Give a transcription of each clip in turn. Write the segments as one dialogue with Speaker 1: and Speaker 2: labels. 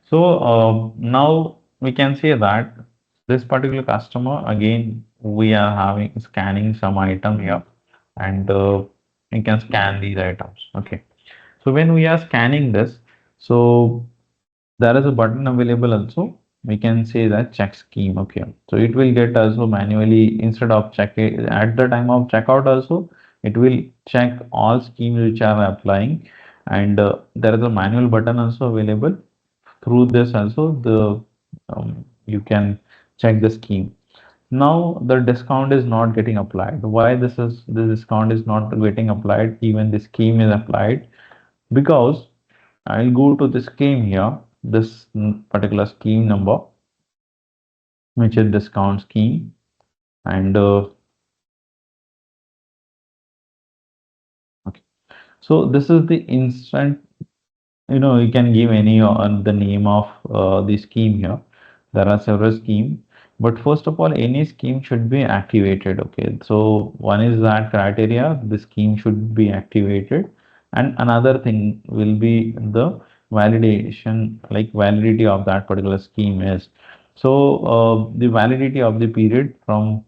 Speaker 1: So now we can say that this particular customer, again, we are having scanning some item here, and you can scan these items. Okay. So when we are scanning this, so there is a button available also. We can say that check scheme. Okay. So it will get also manually instead of checking at the time of checkout also, it will check all schemes which are applying, and there is a manual button also available. Through this also you can check the scheme. Now the discount is not getting applied. Why this discount is not getting applied even the scheme is applied? Because I'll go to the scheme here, this particular scheme number, which is discount scheme, and okay. So this is the instant. You can give any on the name of the scheme here. There are several schemes, but first of all, any scheme should be activated. Okay, so one is that criteria, the scheme should be activated, and another thing will be the validation, like validity of that particular scheme is. So the validity of the period from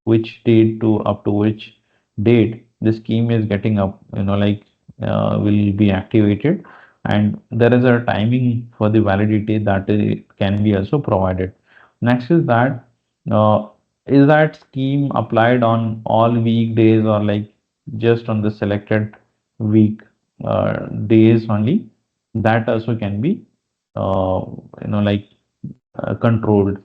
Speaker 1: which date to up to which date the scheme is getting up, like will be activated, and there is a timing for the validity that can be also provided. Next uh, is that scheme applied on all weekdays or like just on the selected week days only? That also can be uh, like controlled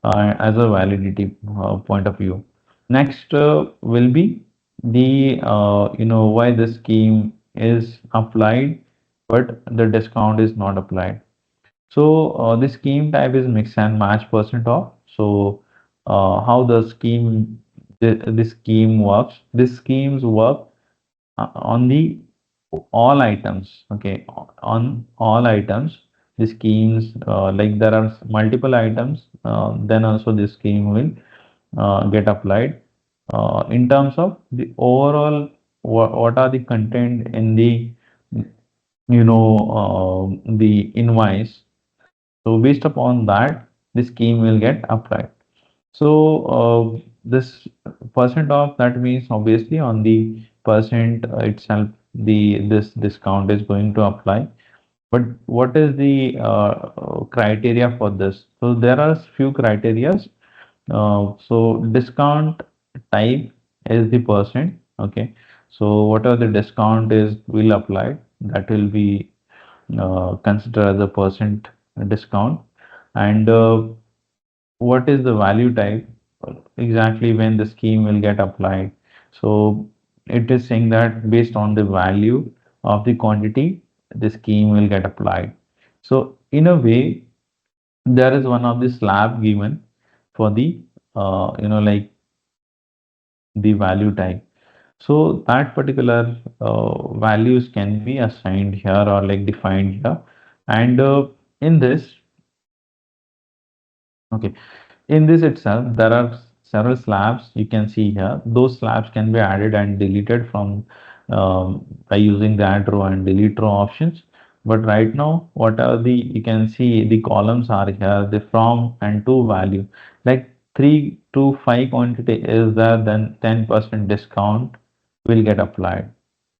Speaker 1: as a validity point of view. Next will be the why the scheme is applied but the discount is not applied. So the scheme type is mix and match percent off. So how the scheme works? These schemes work on the all items. Okay, on all items. The schemes like there are multiple items. Then also the scheme will get applied. In terms of the overall, what are the content in the the invoice, so based upon that, the scheme will get applied. So this percent off, that means obviously on the percent itself, this discount is going to apply. But what is the criteria for this? So there are few criterias. So discount type is the percent. Okay. So whatever the discount is will apply, that will be considered as a percent discount. And what is the value type exactly when the scheme will get applied? So it is saying that based on the value of the quantity, the scheme will get applied. So in a way, there is one of the slab given for the like the value type. So that particular values can be assigned here or like defined here. And in this, okay, in this itself, there are several slabs you can see here. Those slabs can be added and deleted from by using the add row and delete row options. But right now, what are the, you can see the columns are here, the from and to value. Like 3 to 5 quantity is there, then 10% discount will get applied.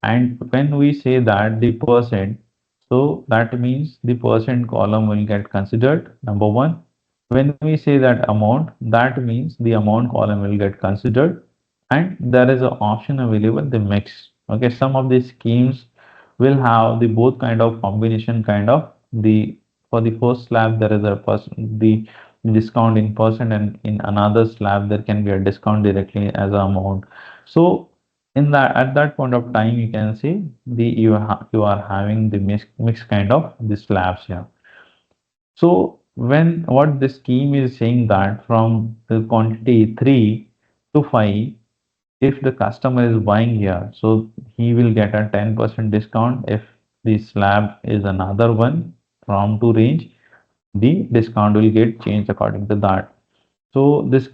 Speaker 1: And when we say that the percent, so that means the percent column will get considered, number one. When we say that amount, that means the amount column will get considered, and there is an option available, the mix. Okay, some of these schemes will have the both kind of combination kind of the, for the first slab there is a person the discount in percent, and in another slab there can be a discount directly as an amount. So in that, at that point of time, you can see the you are having the mix kind of the slabs here. So when what the scheme is saying that from the quantity 3 to 5, if the customer is buying here, so he will get a 10% discount. If the slab is another one from to range, the discount will get changed according to that. So this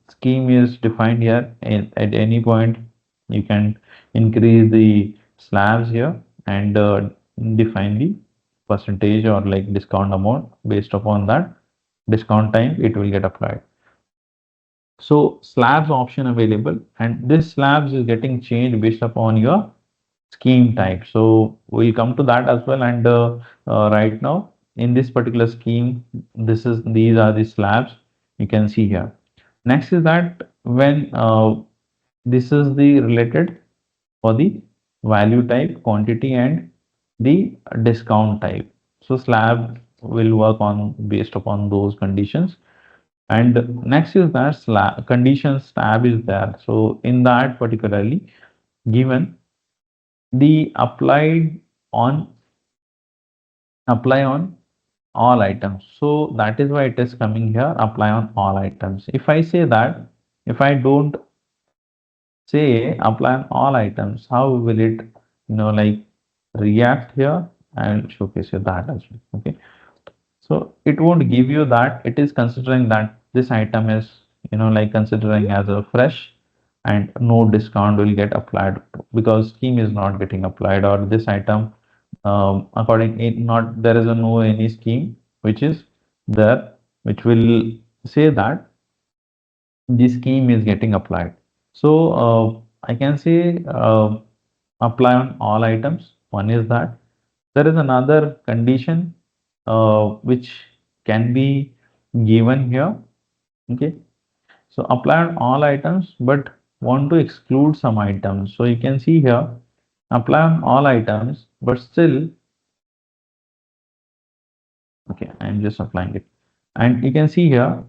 Speaker 1: scheme is defined here. At any point, you can increase the slabs here and define the percentage or like discount amount. Based upon that discount time, it will get applied. So slabs option available, and this slabs is getting changed based upon your scheme type. So we'll come to that as well. And right now in this particular scheme, these are the slabs you can see here. Next is that when this is the related for the value type, quantity, and the discount type. So slab will work on based upon those conditions. And next is that slab conditions tab is there. So in that particularly given the on apply on all items. So that is why it is coming here, apply on all items. If I say that, if I don't say apply on all items, how will it, like react here? I will showcase you that as well. Okay. So it won't give you that. It is considering that this item is, like considering as a fresh and no discount will get applied because scheme is not getting applied, or this item, according not there is a no any scheme which is there, which will say that this scheme is getting applied. So I can say apply on all items. One is that there is another condition which can be given here. Okay, so apply on all items, but want to exclude some items. So you can see here, apply on all items, but still, okay, I'm just applying it. And you can see here,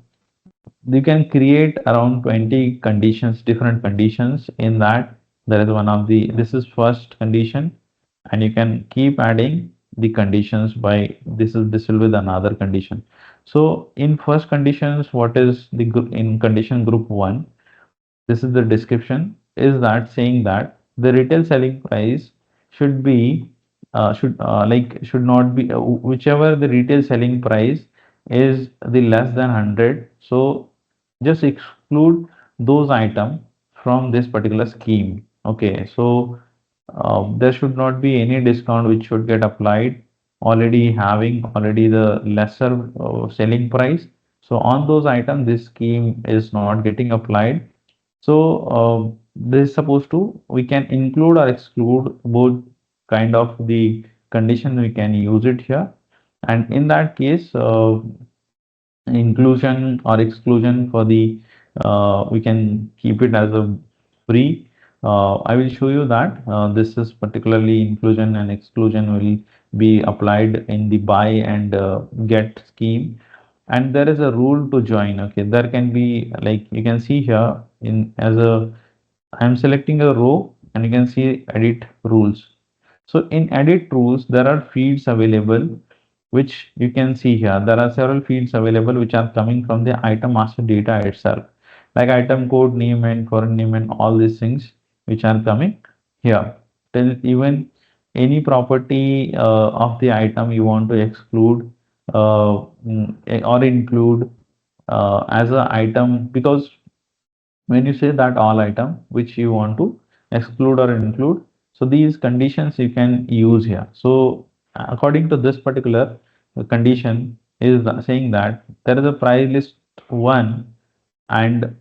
Speaker 1: you can create around 20 conditions, different conditions in that. There is one of the, this is first condition, and you can keep adding the conditions by this will be the another condition. So in first conditions, what is the in condition group one, this is the description, is that saying that the retail selling price should be should not be whichever the retail selling price is the less than 100. So just exclude those items from this particular scheme. Okay, so there should not be any discount which should get applied already having already the lesser selling price. So on those items this scheme is not getting applied. So this is supposed to, we can include or exclude both kind of the condition, we can use it here. And in that case, inclusion or exclusion for the, we can keep it as a free. I will show you that this is particularly inclusion and exclusion will be applied in the buy and get scheme. And there is a rule to join. Okay, there can be like you can see here in as a, I'm selecting a row and you can see edit rules. So in edit rules, there are fields available, which you can see here. There are several fields available which are coming from the item master data itself, like item code, name and foreign name and all these things which are coming here. Then even any property of the item you want to exclude or include as a item, because when you say that all item which you want to exclude or include, so these conditions you can use here. So according to this particular condition is saying that there is a price list one, and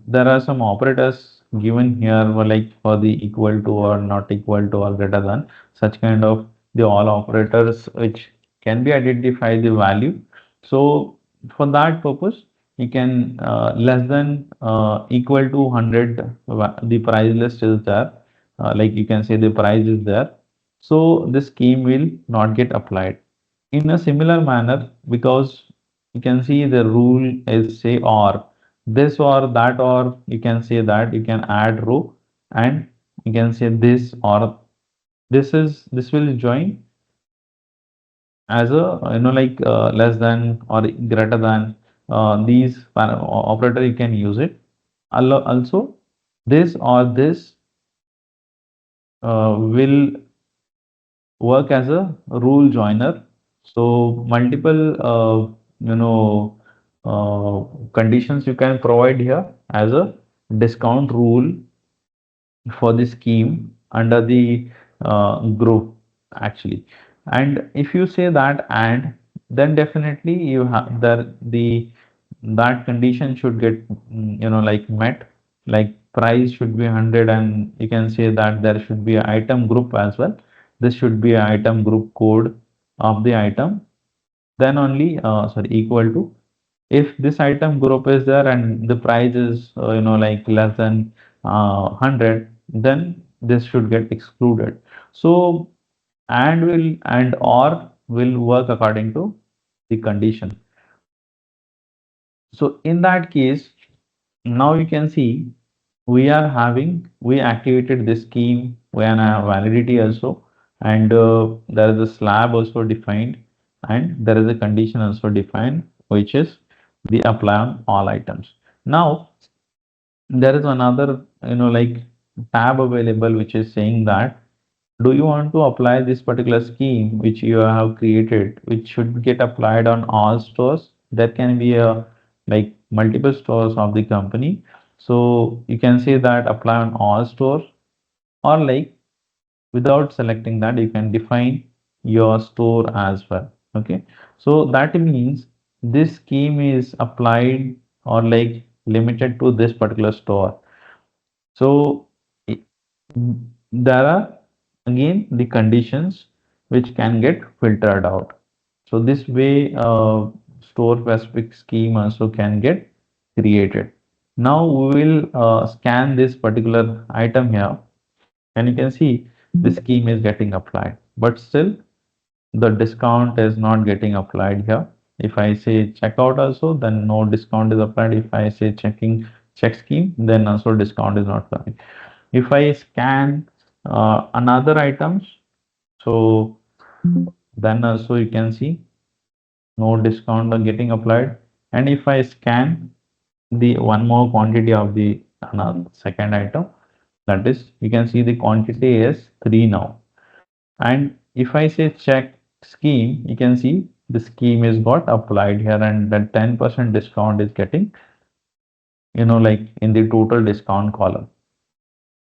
Speaker 1: there are some operators given here for like for the equal to or not equal to or greater than, such kind of the all operators which can be identify the value. So for that purpose you can less than equal to 100 the price list is there, like you can say the price is there, so this scheme will not get applied. In a similar manner, because you can see the rule is say or this or that, or you can say that you can add row and you can say this or this will join as a like less than or greater than these operator you can use it. Also this or this will work as a rule joiner. So multiple conditions you can provide here as a discount rule for the scheme under the group actually. And if you say that and, then definitely you have the that condition should get like met. Like price should be 100, and you can say that there should be an item group as well. This should be an item group code of the item, then only sorry, equal to, if this item group is there and the price is like less than 100, then this should get excluded. So and or will work according to the condition. So in that case, now you can see we activated this scheme when I have validity also, and there is a slab also defined, and there is a condition also defined, which is the apply on all items. Now there is another like tab available which is saying that, do you want to apply this particular scheme which you have created, which should get applied on all stores? There can be a like multiple stores of the company. So you can say that apply on all stores, or like without selecting that, you can define your store as well. Okay. So that means this scheme is applied or like limited to this particular store. So there are again the conditions which can get filtered out. So this way, store specific scheme also can get created. Now we will scan this particular item here, and you can see the scheme is getting applied, but still the discount is not getting applied here. If I say checkout also, then no discount is applied. If I say check scheme, then also discount is not coming. If I scan another items, so then also you can see no discount are getting applied. And if I scan the one more quantity of the another second item, that is, you can see the quantity is 3 now. And if I say check scheme, you can see the scheme is got applied here, and that 10% discount is getting, like in the total discount column.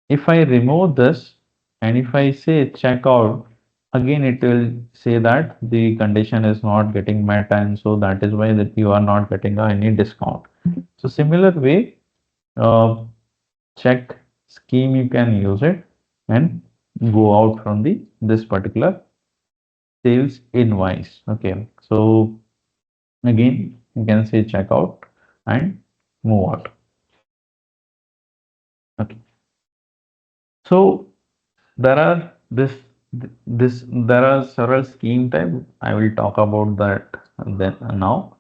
Speaker 1: If I remove this and if I say checkout, again it will say that the condition is not getting met, and so that is why that you are not getting any discount. So similar way, uh, check scheme you can use it and go out from the this particular sales invoice. Okay, so again you can say checkout and move out. Okay, so there are there are several scheme type. I will talk about that then now,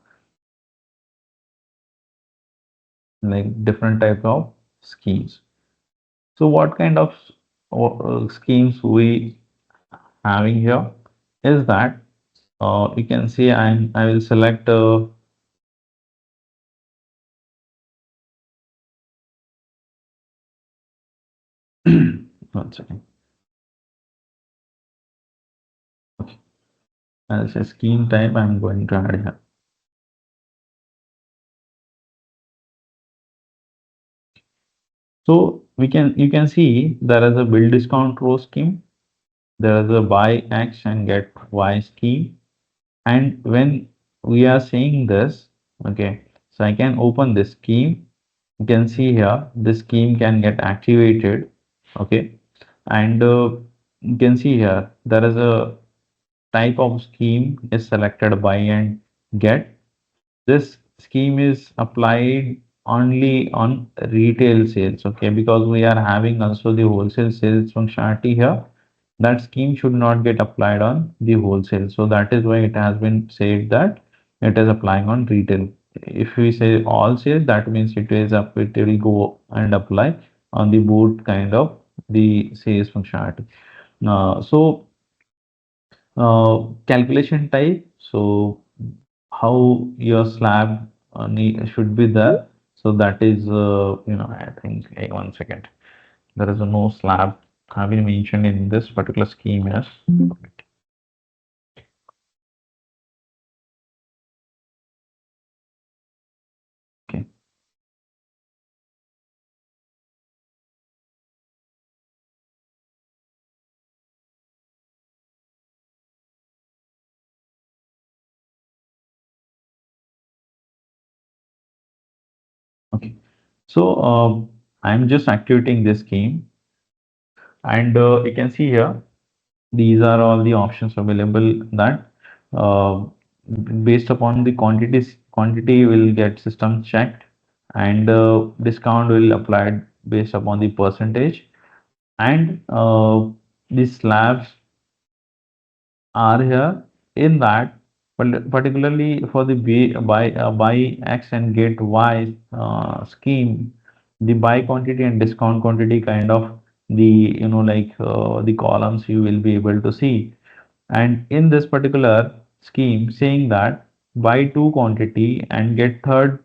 Speaker 1: like different type of schemes. So what kind of schemes we having here is that you can see I will select 1 second. Okay. As a scheme type, I'm going to add here. So you can see there is a bill discount row scheme. There is a buy X and get Y scheme. And when we are saying this, okay, so I can open this scheme. You can see here, this scheme can get activated. Okay. And you can see here, there is a type of scheme is selected buy and get. This scheme is applied only on retail sales, okay, because we are having also the wholesale sales functionality here. That scheme should not get applied on the wholesale, so that is why it has been said that it is applying on retail. If we say all sales, that means it will go and apply on the both kind of the sales functionality. So calculation type, so how your slab should be there. So that is, I think, hey, 1 second. There is no slab have been mentioned in this particular scheme. Yes. Okay. Okay. So I'm just activating this scheme, and you can see here these are all the options available that uh, based upon the quantity will get system checked, and discount will applied based upon the percentage, and the slabs are here in that, but particularly for the buy X and get Y scheme, the buy quantity and discount quantity kind of the the columns you will be able to see. And in this particular scheme, saying that buy two quantity and get third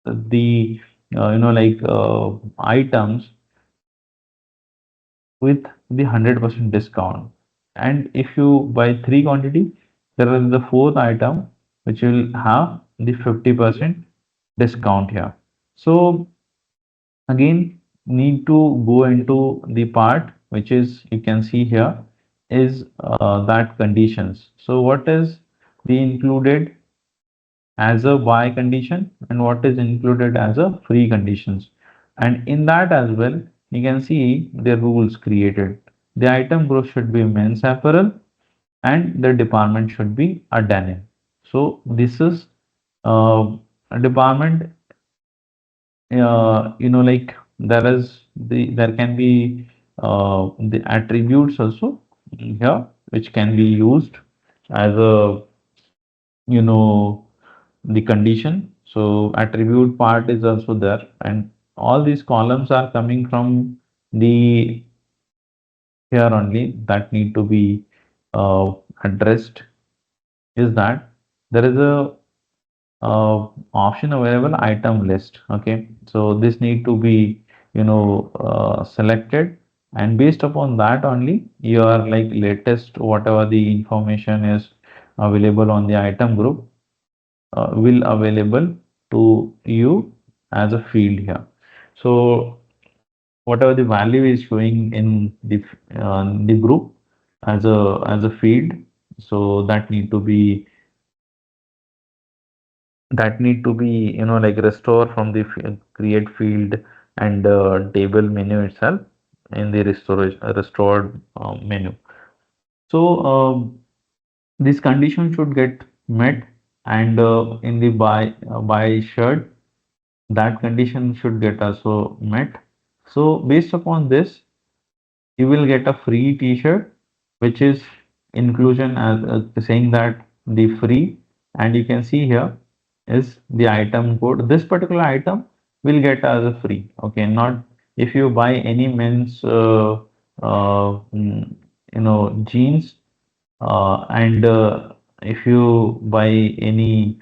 Speaker 1: the items with the 100% discount. And if you buy three quantity, there is the fourth item which will have the 50% discount here. So again, need to go into the part which is you can see here is that conditions. So what is the included as a buy condition and what is included as a free conditions, and in that as well you can see the rules created. The item group should be men's apparel and the department should be a denim. So this is a department, there can be the attributes also here which can be used as a you know the condition. So attribute part is also there, and all these columns are coming from the here only that need to be addressed is that there is a option available item list. Okay, so this need to be selected, and based upon that only your like latest whatever the information is available on the item group will available to you as a field here. So whatever the value is showing in the group as a field, so that need to be like restore from the create field and table menu itself in the restored menu. So this condition should get met, and in the buy shirt that condition should get also met. So based upon this, you will get a free t-shirt, which is inclusion as saying that the free, and you can see here is the item code. This particular item will get as a free. Okay, not if you buy any men's jeans, and if you buy any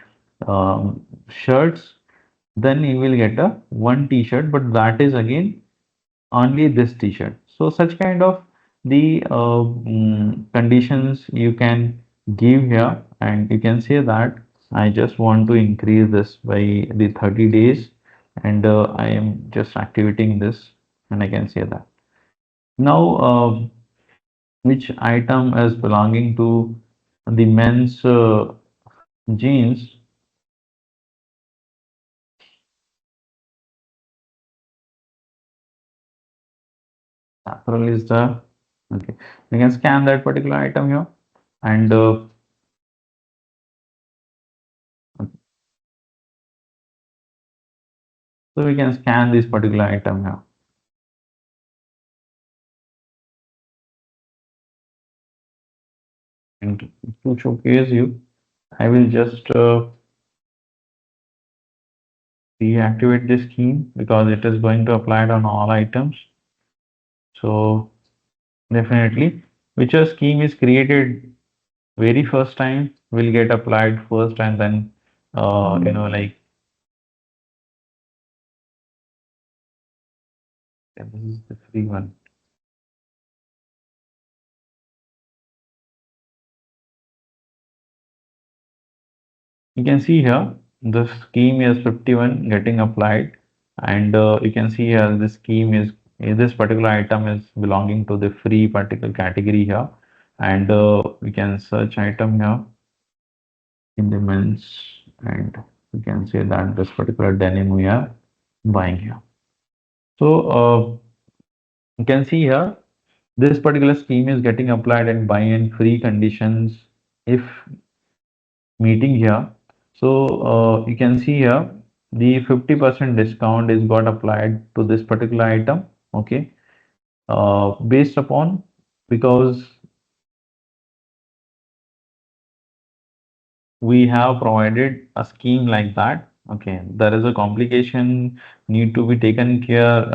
Speaker 1: shirts, then you will get a one t-shirt, but that is again only this t-shirt. So such kind of the conditions you can give here, and you can say that I just want to increase this by the 30 days, and I am just activating this, and I can say that. Now, which item is belonging to the men's jeans? Apparel is the okay. You can scan that particular item here, and so we can scan this particular item here. And to showcase you, I will just deactivate this scheme because it is going to apply it on all items. So definitely, whichever scheme is created very first time will get applied first, and then like yeah, this is the free one. You can see here the scheme is 51 getting applied, and you can see here the scheme is this particular item is belonging to the free particular category here, and we can search item here in the men's, and we can say that this particular denim we have, buying here. So you can see here this particular scheme is getting applied at buy and free conditions if meeting here. So you can see here the 50% discount is got applied to this particular item. Okay, based upon because we have provided a scheme like that. Okay, there is a complication need to be taken care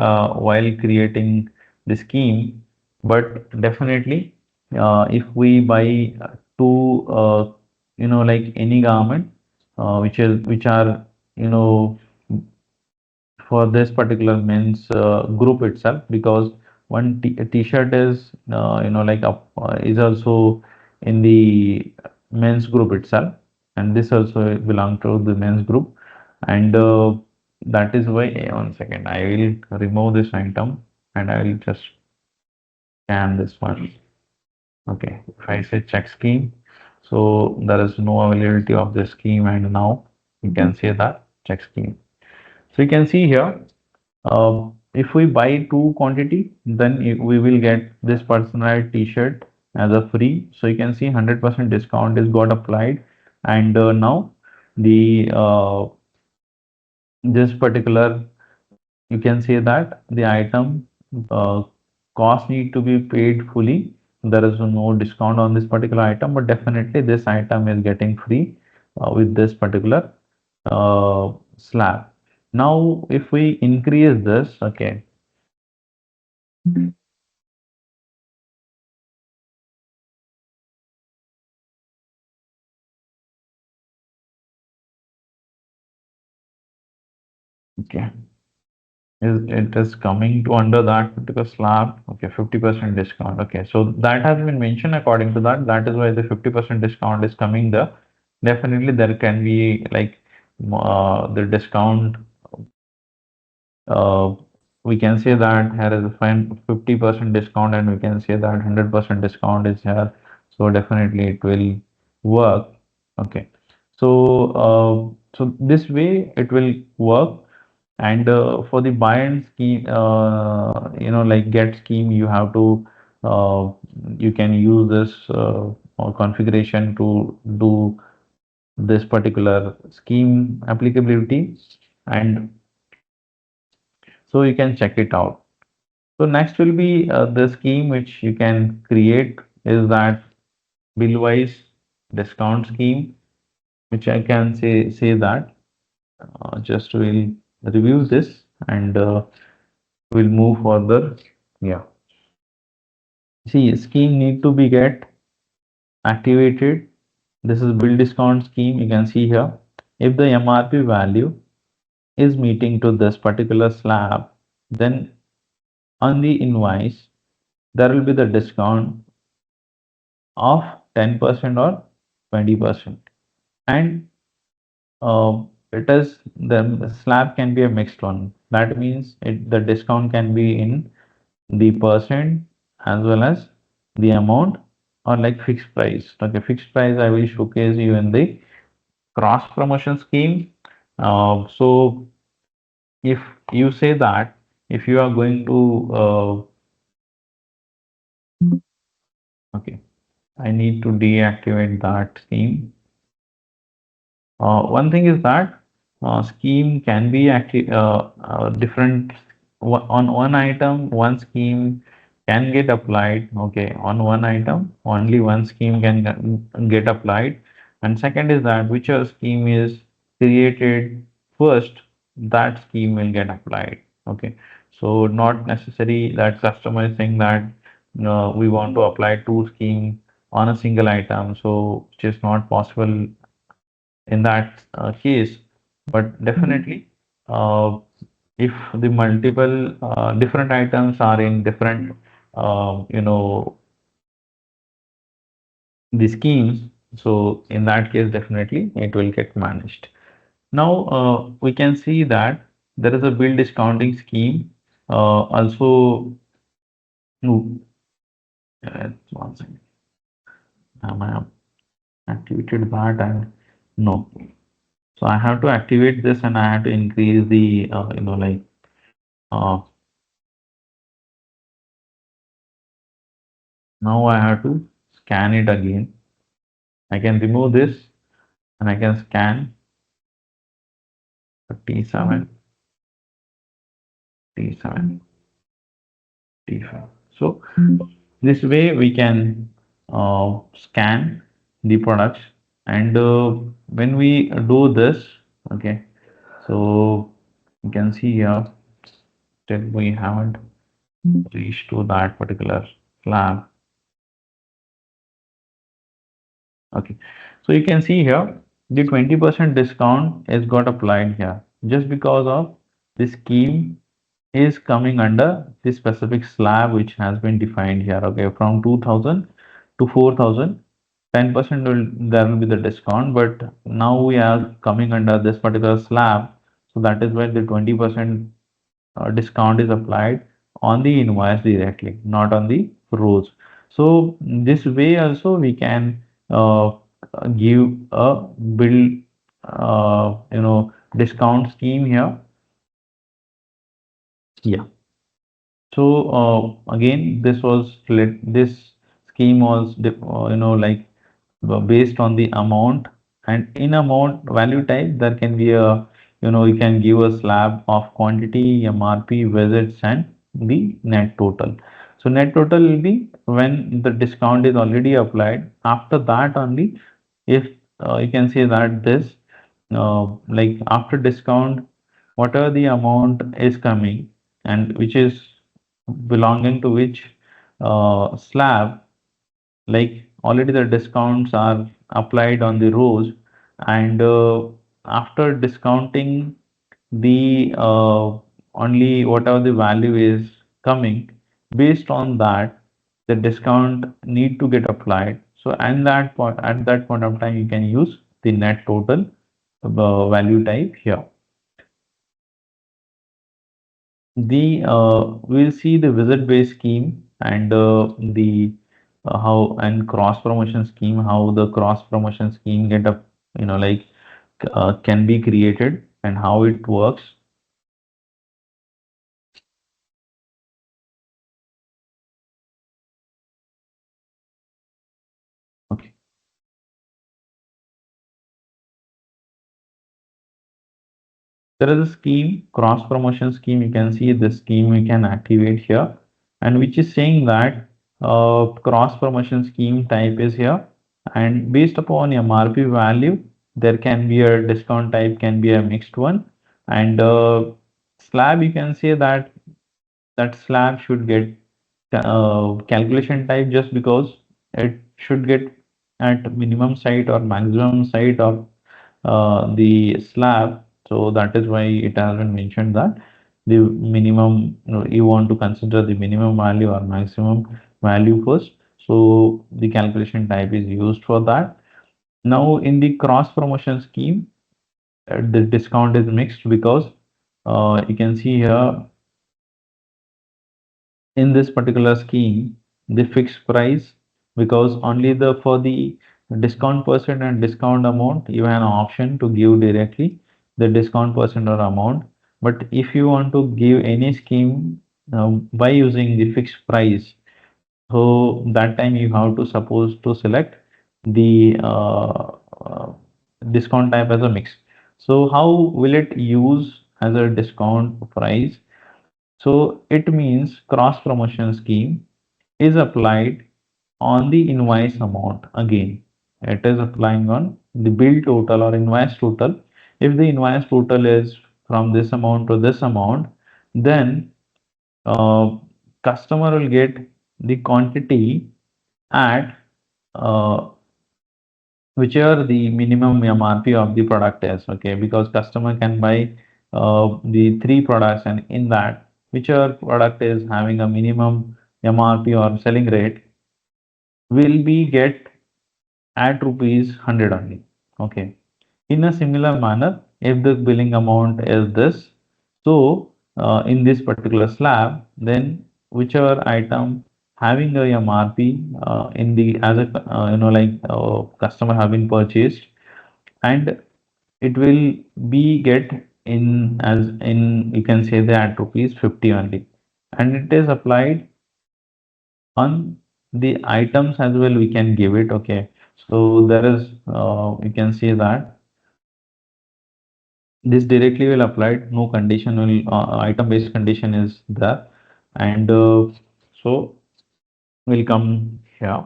Speaker 1: while creating the scheme, but definitely if we buy two like any garment which are you know for this particular men's group itself, because one t-shirt is like is also in the men's group itself, and this also belong to the men's group, and that is why one second I will remove this item and I will just scan this one. Okay, if I say check scheme, so there is no availability of this scheme, and now you can say that check scheme. So you can see here if we buy two quantity, then we will get this personalized t-shirt as a free. So you can see 100% discount is got applied, and now the this particular you can say that the item uh, cost need to be paid fully. There is no discount on this particular item, but definitely this item is getting free with this particular slab. Now, if we increase this, okay, okay, it is coming to under that particular slab, okay, 50% discount. Okay, so that has been mentioned according to that. That is why the 50% discount is coming there. Definitely, there can be like the discount uh, we can say that here is a fine 50% discount, and we can say that 100% discount is here. So definitely it will work. Okay. So so this way it will work. And for the buy and scheme, like get scheme, you have to you can use this configuration to do this particular scheme applicability, and so you can check it out. So next will be the scheme which you can create is that bill-wise discount scheme, which I can say that just will review this, and we'll move further. Yeah. See, scheme need to be get activated. This is bill discount scheme. You can see here. If the MRP value is meeting to this particular slab, then on the invoice there will be the discount of 10% or 20%. And it is the slab can be a mixed one. That means the discount can be in the percent as well as the amount, or like fixed price. Okay, fixed price I will showcase you in the cross promotion scheme. So if you say that if you are going to okay, I need to deactivate that scheme. One thing is that scheme can be active different on one item. One scheme can get applied. Okay, on one item, only one scheme can get applied. And second is that whichever scheme is created first, that scheme will get applied. Okay, so not necessary that customer is saying that we want to apply two scheme on a single item, so which is not possible in that case. But definitely, uh, if the multiple different items are in different, you know, the schemes, so in that case, definitely it will get managed. Now, we can see that there is a bill discounting scheme. Also, no, one second. Am I activated that and no. So I have to activate this and I have to increase the, uh, now I have to scan it again. I can remove this and I can scan T7, T7, T5. So this way we can scan the products, and when we do this, okay, so you can see here that we haven't reached to that particular slab. Okay, so you can see here the 20% discount is got applied here just because of the scheme is coming under the specific slab which has been defined here. Okay, from 2000 to 4000, 10% will there will be the discount, but now we are coming under this particular slab, so that is why the 20% discount is applied on the invoice directly, not on the rows. So this way also we can give a bill, discount scheme here. Yeah. So again, this scheme was based on the amount, and in amount value type there can be a, you can give a slab of quantity, MRP, visits, and the net total. So net total will be when the discount is already applied. After that only, if you can say that this like after discount, whatever the amount is coming and which is belonging to which slab, like already the discounts are applied on the rows, and after discounting the only whatever the value is coming, based on that the discount need to get applied. So at that point of time you can use the net total value type here. The we'll see the visit based scheme, and the how and cross promotion scheme, how the cross promotion scheme get up, can be created and how it works. Okay, there is a scheme, cross promotion scheme. You can see this scheme we can activate here, and which is saying that cross promotion scheme type is here, and based upon MRP value, there can be a discount type, can be a mixed one, and slab you can say that that slab should get calculation type just because it should get at minimum site or maximum site of the slab. So that is why it has been mentioned that the minimum, you want to consider the minimum value or maximum value first. So the calculation type is used for that. Now in the cross promotion scheme, the discount is mixed because you can see here in this particular scheme the fixed price, because only the for the discount percent and discount amount you have an option to give directly the discount percent or amount. But if you want to give any scheme by using the fixed price, so that time you have to suppose to select the discount type as a mix. So how will it use as a discount price? So it means cross promotion scheme is applied on the invoice amount again. It is applying on the bill total or invoice total. If the invoice total is from this amount to this amount, then uh, customer will get the quantity at uh, whichever the minimum MRP of the product is. Okay, because customer can buy the three products, and in that whichever product is having a minimum MRP or selling rate will be get at rupees 100 only. Okay. In a similar manner, if the billing amount is this, so in this particular slab, then whichever item having a MRP in the as a customer having purchased, and it will be get in as in, you can say, the at rupees 50 only, and it is applied on the items as well, we can give it. Okay, so there is you can say that this directly will apply, no condition will item based condition is there. And so we'll come here.